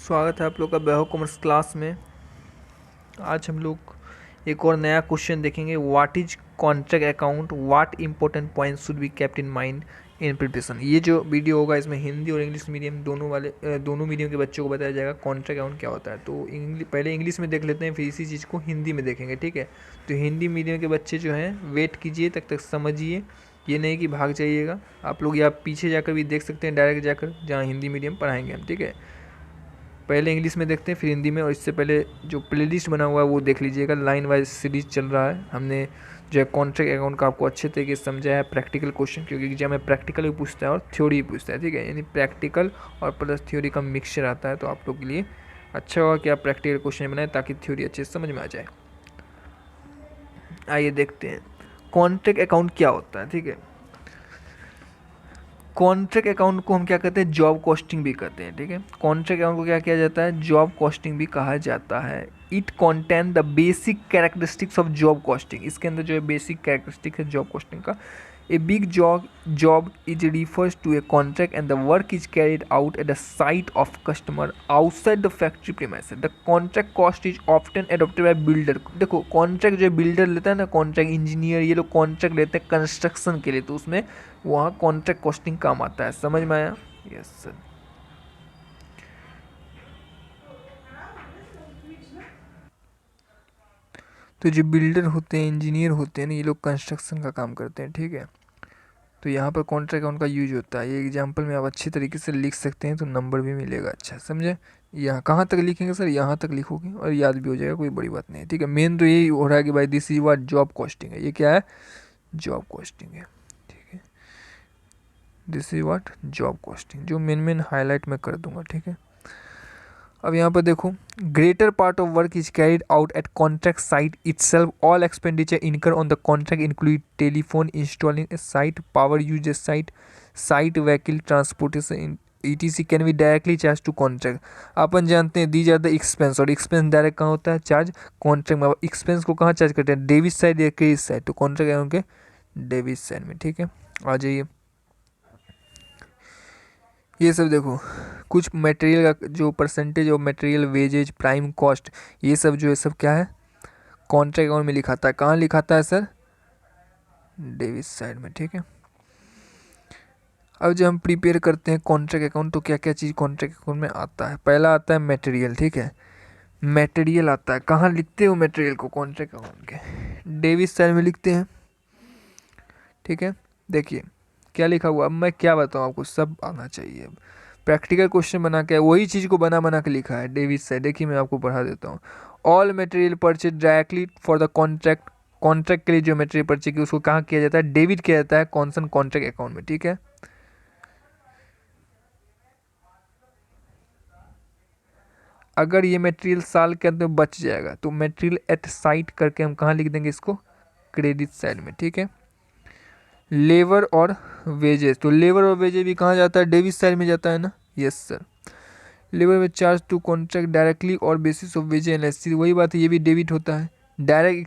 स्वागत है आप लोग का वैभव कॉमर्स क्लास में। आज हम लोग एक और नया क्वेश्चन देखेंगे। What is contract account, what important points should be kept in mind in preparation. ये जो वीडियो होगा इसमें हिंदी और इंग्लिश मीडियम दोनों मीडियम के बच्चों को बताया जाएगा कॉन्ट्रैक्ट अकाउंट क्या होता है। तो पहले इंग्लिश में देख लेते हैं, फिर इसी चीज़ को हिंदी में देखेंगे, ठीक है। तो हिंदी मीडियम के बच्चे जो हैं वेट कीजिए, तक तक समझिए, ये नहीं कि भाग जाइएगा। आप लोग या पीछे जाकर भी देख सकते हैं, डायरेक्ट जाकर जहाँ हिंदी मीडियम पढ़ाएंगे हम, ठीक है। पहले इंग्लिश में देखते हैं फिर हिंदी में, और इससे पहले जो प्लेलिस्ट बना हुआ है वो देख लीजिएगा। लाइन वाइज सीरीज चल रहा है। हमने जो है कॉन्ट्रैक्ट अकाउंट का आपको अच्छे तरीके से समझाया है, प्रैक्टिकल क्वेश्चन, क्योंकि एग्जाम में प्रैक्टिकल भी पूछता है और थ्योरी भी पूछता है, ठीक है। यानी प्रैक्टिकल और प्लस थ्योरी का मिक्सचर आता है। तो आप लोग के लिए अच्छा होगा कि आप प्रैक्टिकल क्वेश्चन बनाएं ताकि थ्योरी अच्छे से समझ में आ जाए। आइए देखते हैं कॉन्ट्रैक्ट अकाउंट क्या होता है, ठीक है। कॉन्ट्रैक्ट अकाउंट को हम क्या कहते हैं, जॉब कॉस्टिंग भी कहते हैं, ठीक है। कॉन्ट्रैक्ट अकाउंट को क्या किया जाता है, जॉब कॉस्टिंग भी कहा जाता है। It contain the basic characteristics of job costing. इसके अंदर जो है बेसिक कैरेक्टरिस्टिक है जॉब कॉस्टिंग का। A big job is refers to a contract and the work is carried out at the site of customer outside the factory premises. The contract cost is often adopted by builder. देखो contract जो है builder लेता है ना, contract engineer, ये लोग contract लेते हैं कंस्ट्रक्शन के लिए, तो उसमें वहाँ कॉन्ट्रैक्ट कॉस्टिंग काम आता है। समझ में आया? Yes sir. तो जो बिल्डर होते हैं, इंजीनियर होते हैं ना, ये लोग कंस्ट्रक्शन का काम करते हैं, ठीक है। तो यहाँ पर कॉन्ट्रैक्ट अकाउंट का यूज होता है। ये एग्जाम्पल में आप अच्छी तरीके से लिख सकते हैं तो नंबर भी मिलेगा, अच्छा समझे। यहाँ कहाँ तक लिखेंगे सर, यहाँ तक लिखोगे और याद भी हो जाएगा, कोई बड़ी बात नहीं है, ठीक है। मेन तो यही हो रहा है कि भाई this is what job costing है। ये क्या है, जॉब कॉस्टिंग है, ठीक है। This is what job costing, जो मेन हाईलाइट मैं कर दूंगा, ठीक है। अब यहाँ पर देखो, greater part of work is carried out at contract site itself. All expenditure incur on the contract include telephone installing a site, power use a site vehicle transportation ETC can be directly charge to contract. अपन जानते हैं these are the expense, और expense direct कहाँ होता है, charge contract में। Expense को कहाँ charge करते हैं, डेबिट साइड या क्रेडिट साइड, तो कॉन्ट्रैक्ट अकाउंट के डेबिट साइड में, ठीक है। आ जाइए, ये सब देखो, कुछ मटेरियल का जो percentage of material, wages, prime cost, ये सब जो है सब क्या है, कॉन्ट्रैक्ट अकाउंट में लिखाता है। कहाँ लिखाता है सर, डेबिट साइड में, ठीक है। अब जब हम प्रिपेयर करते हैं कॉन्ट्रैक्ट अकाउंट, तो क्या क्या चीज़ कॉन्ट्रैक्ट अकाउंट में आता है। पहला आता है मटेरियल, ठीक है। मटेरियल आता है, कहाँ लिखते हो मटेरियल को, कॉन्ट्रैक्ट अकाउंट के डेबिट साइड में लिखते हैं, ठीक है। देखिए क्या लिखा हुआ, अब मैं क्या बताऊँ आपको, सब आना चाहिए। अब प्रैक्टिकल क्वेश्चन बना के वही चीज़ को बना बना के लिखा है डेविड से। देखिए मैं आपको पढ़ा देता हूँ। All material purchase directly for the contract, contract के लिए जो मटेरियल परचेज की उसको कहाँ किया जाता है, डेबिट किया जाता है कॉन्सन कॉन्ट्रैक्ट अकाउंट में, ठीक है। अगर ये मटेरियल साल के अंदर बच जाएगा तो मटेरियल एट साइट करके हम कहाँ लिख देंगे इसको, क्रेडिट साइड में, ठीक है। लेबर और वेजेस, तो लेबर और वेजेस भी कहाँ जाता है, डेबिट साइड में जाता है ना, यस सर। लेबर में चार्ज टू कॉन्ट्रैक्ट डायरेक्टली और बेसिस ऑफ वेज एनालिसिस, वही बात है, ये भी डेबिट होता है। Direct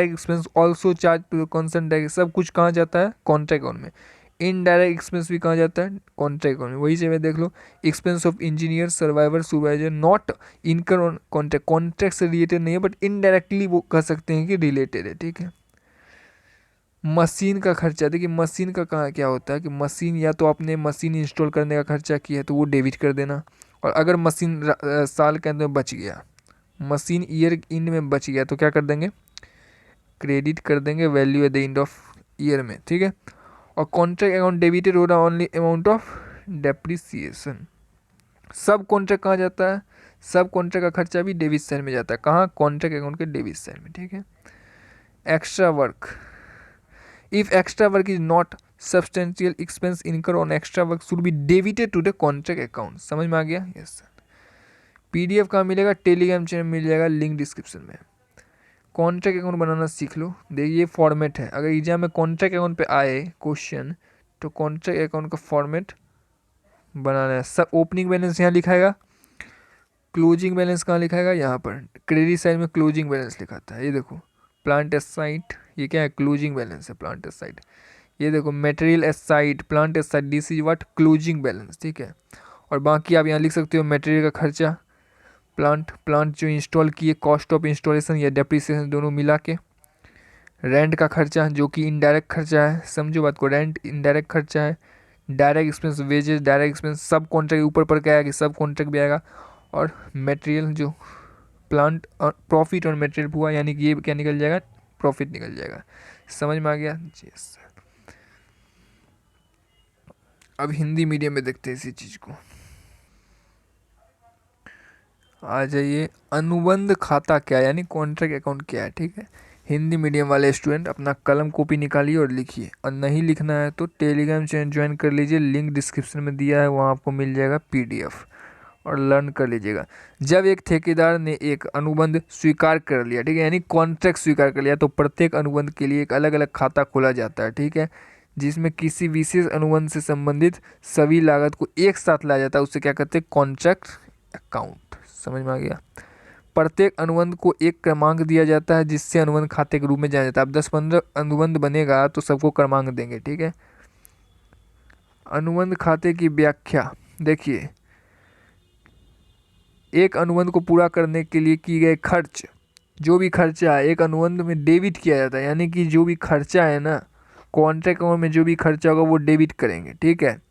expense also charge to concern direct, सब कुछ कहाँ जाता है, कॉन्ट्रैक्ट अकाउंट में। इनडायरेक्ट एक्सपेंस भी कहाँ जाता है, कॉन्ट्रैक्ट अकाउंट में। वही से देख लो, expense of engineer, surveyor, supervisor not incur on contract, contract से रिलेटेड नहीं है बट इनडायरेक्टली वो कह सकते हैं कि रिलेटेड है, ठीक है। मशीन का खर्चा, देखिए मशीन का कहाँ क्या होता है कि मशीन या तो आपने मशीन इंस्टॉल करने का खर्चा किया है तो वो डेबिट कर देना, और अगर मशीन साल के अंदर बच गया, मशीन ईयर एंड में बच गया, तो क्या कर देंगे, क्रेडिट कर देंगे value at the end of year में, ठीक है। और कॉन्ट्रैक्ट अकाउंट डेबिटेड हो रहा ओनली अमाउंट ऑफ डेप्रिसिएशन। सब कॉन्ट्रैक्ट कहाँ जाता है, सब कॉन्ट्रैक्ट का खर्चा भी डेबिट साइड में जाता है, कहाँ, कॉन्ट्रैक्ट अकाउंट के डेबिट साइड में, ठीक है। Extra work, if extra work is not substantial, expense incur on extra work should be debited to the contract account। समझ में आ गया, यस सर। PDF कहाँ मिलेगा, टेलीग्राम चैनल मिल जाएगा, लिंक डिस्क्रिप्शन में। कॉन्ट्रैक्ट अकाउंट बनाना सीख लो। देखिए ये फॉर्मेट है, अगर एग्जाम में कॉन्ट्रैक्ट अकाउंट पे आए क्वेश्चन तो कॉन्ट्रैक्ट अकाउंट का फॉर्मेट बनाना है। सब ओपनिंग बैलेंस यहाँ लिखाएगा, क्लोजिंग बैलेंस कहाँ लिखाएगा, यहाँ पर क्रेडिट साइड में क्लोजिंग बैलेंस लिखाता है। ये देखो प्लांट एसाइट, ये क्या है, क्लोजिंग बैलेंस है प्लांट एसाइट। ये देखो material at site, plant at site, this is what closing balance, ठीक है। और बाकी आप यहाँ लिख सकते हो मटेरियल का खर्चा, प्लांट जो इंस्टॉल किए, कॉस्ट ऑफ इंस्टॉलेशन या डेप्रिसिएशन दोनों मिला के, रेंट का खर्चा जो कि इनडायरेक्ट खर्चा है, समझो बात को, रेंट इनडायरेक्ट खर्चा है, direct expense wages, direct expense सब कॉन्ट्रैक्ट ऊपर पर क्या आएगा, सब कॉन्ट्रैक्ट भी आएगा, और मटेरियल जो प्लांट और प्रॉफिट और मटेरियल हुआ, यानी कि ये क्या निकल जाएगा, प्रॉफिट निकल जाएगा। समझ में आ गया जी सर। अब हिंदी मीडियम में देखते हैं इसी चीज़ को। आ जाइए, अनुबंध खाता क्या है, यानी कॉन्ट्रैक्ट अकाउंट क्या है, ठीक है। हिंदी मीडियम वाले स्टूडेंट अपना कलम कॉपी निकालिए और लिखिए, और नहीं लिखना है तो टेलीग्राम चैनल ज्वाइन कर लीजिए, लिंक डिस्क्रिप्शन में दिया है, वहाँ आपको मिल जाएगा PDF, और लर्न कर लीजिएगा। जब एक ठेकेदार ने एक अनुबंध स्वीकार कर लिया, ठीक है, यानी कॉन्ट्रैक्ट स्वीकार कर लिया, तो प्रत्येक अनुबंध के लिए एक अलग अलग खाता खोला जाता है, ठीक है, जिसमें किसी विशेष अनुबंध से संबंधित सभी लागत को एक साथ लाया जाता है, उससे क्या कहते हैं, कॉन्ट्रैक्ट अकाउंट। समझ में आ गया। प्रत्येक अनुबंध को एक क्रमांक दिया जाता है, जिससे अनुबंध खाते के रूप में जाना जाता है। अब 10-15 अनुबंध बनेगा तो सबको क्रमांक देंगे, ठीक है। अनुबंध खाते की व्याख्या देखिए, एक अनुबंध को पूरा करने के लिए किए गए खर्च, जो भी खर्चा है एक अनुबंध में डेबिट किया जाता है, यानी कि जो भी खर्चा है ना, कॉन्ट्रैक्ट अकाउंट में जो भी खर्चा होगा वो डेबिट करेंगे, ठीक है।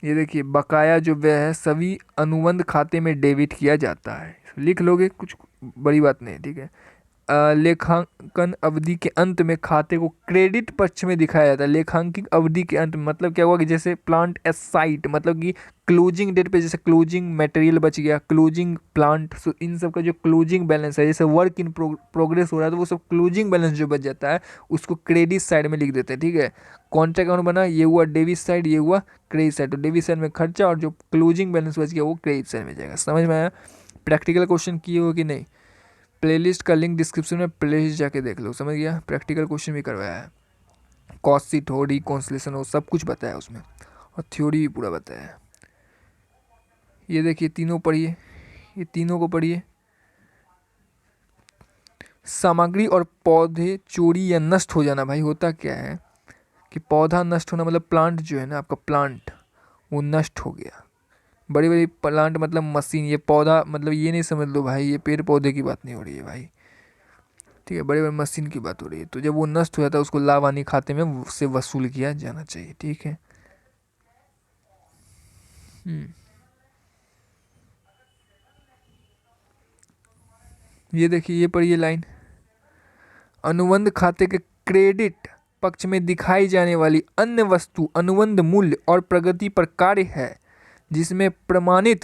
ये देखिए, बकाया जो व्यय है सभी अनुबंध खाते में डेबिट किया जाता है, लिख लोगे, कुछ बड़ी बात नहीं, ठीक है। लेखांकन अवधि के अंत में खाते को क्रेडिट पक्ष में दिखाया जाता है। लेखांकित अवधि के अंत में मतलब क्या हुआ कि जैसे प्लांट एसाइट, मतलब कि क्लोजिंग डेट पे जैसे क्लोजिंग मटेरियल बच गया, क्लोजिंग प्लांट, सो इन सब का जो क्लोजिंग बैलेंस है, जैसे वर्क इन प्रोग्रेस हो रहा है तो वो सब क्लोजिंग बैलेंस जो बच जाता है उसको क्रेडिट साइड में लिख देते हैं, ठीक है। कॉन्ट्रैक्ट अकाउंट बना, ये हुआ डेबिट साइड, ये हुआ क्रेडिट साइड, तो डेबिट साइड में खर्चा और जो क्लोजिंग बैलेंस बच गया वो क्रेडिट साइड में जाएगा। समझ में आया। प्रैक्टिकल क्वेश्चन किए हो कि नहीं, प्लेलिस्ट का लिंक डिस्क्रिप्शन में प्लेलिस्ट जाके देख लो। समझ गया। प्रैक्टिकल क्वेश्चन भी करवाया है, कॉस्ट शीट हो, रिकॉन्सिलेशन हो, सब कुछ बताया उसमें, और थ्योरी भी पूरा बताया है। ये देखिए तीनों पढ़िए, ये तीनों को पढ़िए। सामग्री और पौधे चोरी या नष्ट हो जाना, भाई होता क्या है कि पौधा नष्ट होना मतलब प्लांट जो है ना आपका, प्लांट वो नष्ट हो गया। बड़ी बड़ी प्लांट मतलब मशीन, ये पौधा मतलब ये नहीं समझ लो भाई, ये पेड़ पौधे की बात नहीं हो रही है भाई, ठीक है, बड़े बड़े मशीन की बात हो रही है। तो जब वो नष्ट हो जाता है उसको लाभ खाते में से वसूल किया जाना चाहिए, ठीक है। ये देखिए, ये पढ़िए लाइन, अनुबंध खाते के क्रेडिट पक्ष में दिखाई जाने वाली अन्य वस्तु अनुबंध मूल्य और प्रगति पर कार्य है, जिसमें प्रमाणित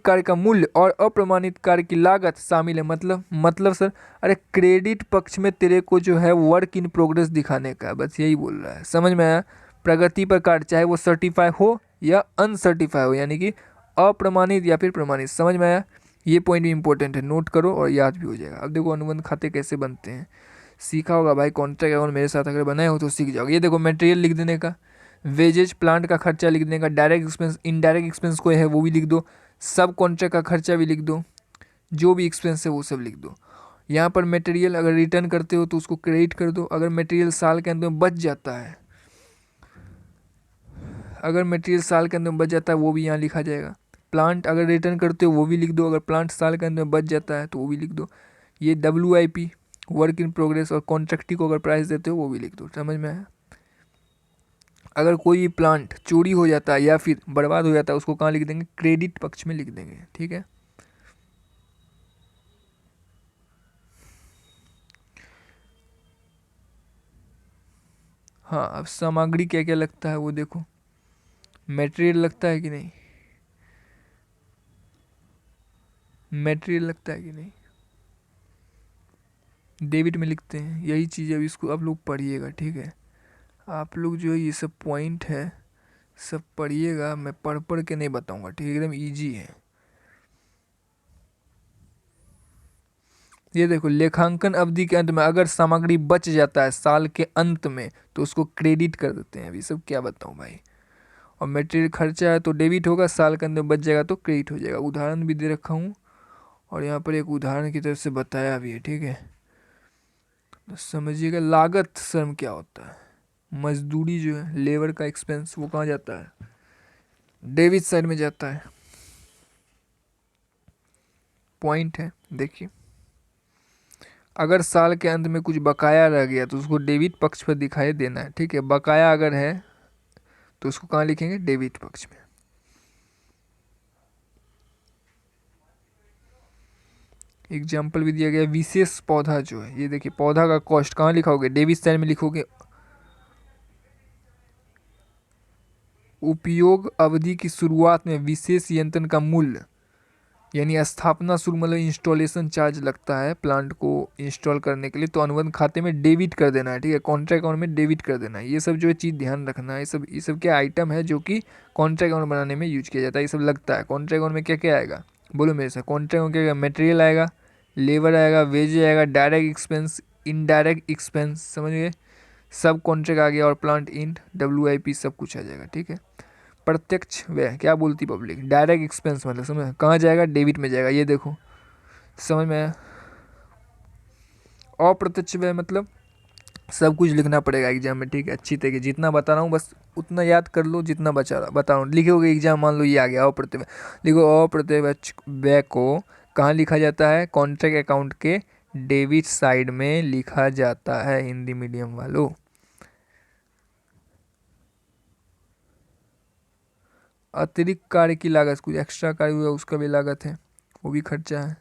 कार्य का मूल्य और अप्रमाणित कार्य की लागत शामिल है। मतलब सर, अरे क्रेडिट पक्ष में तेरे को जो है वर्क इन प्रोग्रेस दिखाने का, बस यही बोल रहा है। समझ में आया। प्रगति पर कार्य चाहे वो सर्टिफाई हो या अनसर्टिफाई हो, यानी कि अप्रमाणित या फिर प्रमाणित। समझ में आया। ये पॉइंट भी इंपॉर्टेंट है, नोट करो और याद भी हो जाएगा। अब देखो अनुबंध खाते कैसे बनते हैं, सीखा होगा भाई, कॉन्ट्रैक्ट अकाउंट मेरे साथ अगर बनाए हो तो सीख जाओगे। ये देखो, मटेरियल लिख देने का, वेजेज प्लांट का खर्चा लिख देने का, डायरेक्ट एक्सपेंस इनडायरेक्ट एक्सपेंस कोई है वो भी लिख दो, सब कॉन्ट्रैक्ट का खर्चा भी लिख दो, जो भी एक्सपेंस है वो सब लिख दो। यहाँ पर मटेरियल अगर रिटर्न करते हो तो उसको क्रेडिट कर दो, अगर मटेरियल साल के अंत में बच जाता है, अगर मटेरियल साल के अंदर में बच जाता है वो भी यहाँ लिखा जाएगा। प्लांट अगर रिटर्न करते हो वो भी लिख दो, अगर प्लांट साल के अंदर में बच जाता है तो वो भी लिख दो। ये WIP वर्क इन प्रोग्रेस और कॉन्ट्रैक्टी को अगर प्राइस देते हो वो भी लिख दो। समझ में आया। अगर कोई भी प्लांट चोरी हो जाता है या फिर बर्बाद हो जाता है उसको कहाँ लिख देंगे, क्रेडिट पक्ष में लिख देंगे, ठीक है। हाँ, अब सामग्री क्या क्या लगता है वो देखो, मटेरियल लगता है कि नहीं, मटेरियल लगता है कि नहीं, डेबिट में लिखते हैं, यही चीज़। अब इसको आप लोग पढ़िएगा, ठीक है। आप लोग जो है ये सब पॉइंट है सब पढ़िएगा, मैं पढ़ के नहीं बताऊंगा, ठीक है, एकदम ईजी है। ये देखो, लेखांकन अवधि के अंत में अगर सामग्री बच जाता है साल के अंत में तो उसको क्रेडिट कर देते हैं। अभी सब क्या बताऊं भाई। और मटेरियल खर्चा है तो डेबिट होगा, साल के अंदर बच जाएगा तो क्रेडिट हो जाएगा। उदाहरण भी दे रखा हूँ और यहाँ पर एक उदाहरण की तरफ से बताया भी है, ठीक है। तो समझिएगा। लागत श्रम क्या होता है, मजदूरी जो है, लेबर का एक्सपेंस, वो कहाँ जाता है? डेबिट साइड में जाता है। पॉइंट है, देखिए अगर साल के अंत में कुछ बकाया रह गया तो उसको डेबिट पक्ष पर दिखाई देना है, ठीक है। बकाया अगर है तो उसको कहाँ लिखेंगे? डेबिट पक्ष में। एग्जाम्पल भी दिया गया, विशेष पौधा जो है, ये देखिए पौधा का कॉस्ट कहाँ लिखोगे? डेबिट साइड में लिखोगे। उपयोग अवधि की शुरुआत में विशेष यंत्र का मूल्य, यानी स्थापना शुरू मतलब इंस्टॉलेशन चार्ज लगता है प्लांट को इंस्टॉल करने के लिए, तो अनुबंध खाते में डेबिट कर देना है, ठीक है। कॉन्ट्रैक्ट अकाउंट में डेबिट कर देना है। ये सब जो है चीज़ ध्यान रखना है। ये सब क्या आइटम है जो कि कॉन्ट्रैक्ट अकाउंट बनाने में यूज किया जाता है। ये सब लगता है। कॉन्ट्रैक्ट अकाउंट में क्या क्या आएगा? बोलो मेरे से। कॉन्ट्रैक्ट अकाउंट क्या? मटेरियल आएगा, लेबर आएगा, वेज आएगा, डायरेक्ट एक्सपेंस, इनडायरेक्ट एक्सपेंस, समझ गए? सब कॉन्ट्रैक्ट आ गया, और प्लांट इन WIP सब कुछ आ जाएगा, ठीक है। प्रत्यक्ष व्यय क्या बोलती पब्लिक? डायरेक्ट एक्सपेंस मतलब समझ कहाँ जाएगा? डेबिट में जाएगा। ये देखो समझ में आया? अप्रत्यक्ष व्यय मतलब सब कुछ लिखना पड़ेगा एग्जाम में, ठीक है। अच्छी तरीके जितना बता रहा हूँ बस उतना याद कर लो जितना बता रहा हूँ। लिखोगे एग्जाम, मान लो ये आ गया अप्रत्यक्ष व्यय, लिखो अप्रत्यक्ष व्यय को कहाँ लिखा जाता है? कॉन्ट्रैक्ट अकाउंट के डेबिट साइड में लिखा जाता है, हिंदी मीडियम वालों। अतिरिक्त कार्य की लागत, कुछ एक्स्ट्रा कार्य हुआ उसका भी लागत है, वो भी खर्चा है।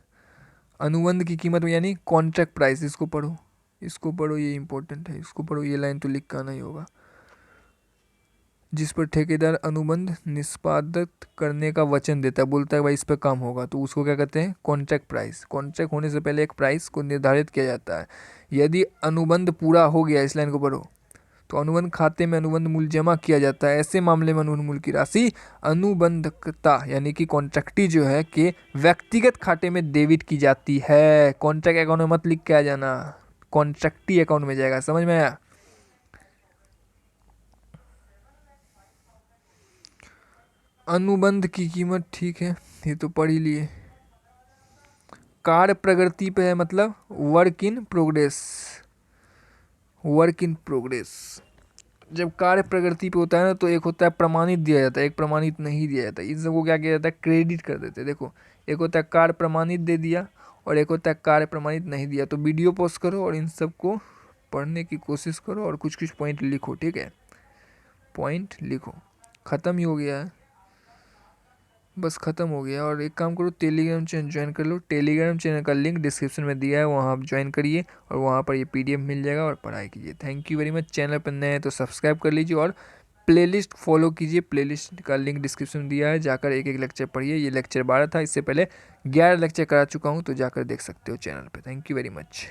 अनुबंध की कीमत में यानी कॉन्ट्रैक्ट प्राइस, इसको पढ़ो, इसको पढ़ो, ये इंपॉर्टेंट है, इसको पढ़ो। ये लाइन तो लिख कर आना ही होगा। जिस पर ठेकेदार अनुबंध निष्पादित करने का वचन देता है, बोलता है भाई इस पर काम होगा, तो उसको क्या कहते हैं? Contract price. कॉन्ट्रैक्ट होने से पहले एक प्राइस को निर्धारित किया जाता है। यदि अनुबंध पूरा हो गया, इस लाइन को पढ़ो, तो अनुबंध खाते में अनुबंध मूल्य जमा किया जाता है। ऐसे मामले में अनुबंध मूल्य की राशि अनुबंधकता यानी कि कॉन्ट्रैक्टी जो है कि व्यक्तिगत खाते में डेबिट की जाती है। कॉन्ट्रैक्ट अकाउंट में मत लिख के आ जाना, कॉन्ट्रैक्टी अकाउंट में जाएगा। समझ में आया? अनुबंध की कीमत, ठीक है, ये तो पढ़ ही लिए। कार्य प्रगति पे है मतलब work in progress. Work in progress जब कार्य प्रगति पे होता है ना, तो एक होता है प्रमाणित दिया जाता है, एक प्रमाणित नहीं दिया जाता। इन सबको क्या किया जाता है? क्रेडिट कर देते हैं। देखो एक होता है कार्य प्रमाणित दे दिया, और एक होता है कार्य प्रमाणित नहीं दिया। तो वीडियो पॉज करो और इन सबको पढ़ने की कोशिश करो और कुछ कुछ पॉइंट लिखो, ठीक है। पॉइंट लिखो। ख़त्म ही हो गया है, बस ख़त्म हो गया। और एक काम करो, टेलीग्राम चैनल ज्वाइन कर लो। टेलीग्राम चैनल का लिंक डिस्क्रिप्शन में दिया है, वहाँ आप ज्वाइन करिए और वहाँ पर ये PDF मिल जाएगा और पढ़ाई कीजिए। Thank you very much. Channel पर नए हैं तो सब्सक्राइब कर लीजिए और प्लेलिस्ट फॉलो कीजिए। प्लेलिस्ट का लिंक डिस्क्रिप्शन में दिया है, जाकर एक एक लेक्चर पढ़िए। ये लेक्चर 12 था, इससे पहले 11 लेक्चर करा चुका हूँ, तो जाकर देख सकते हो चैनल पर। Thank you very much.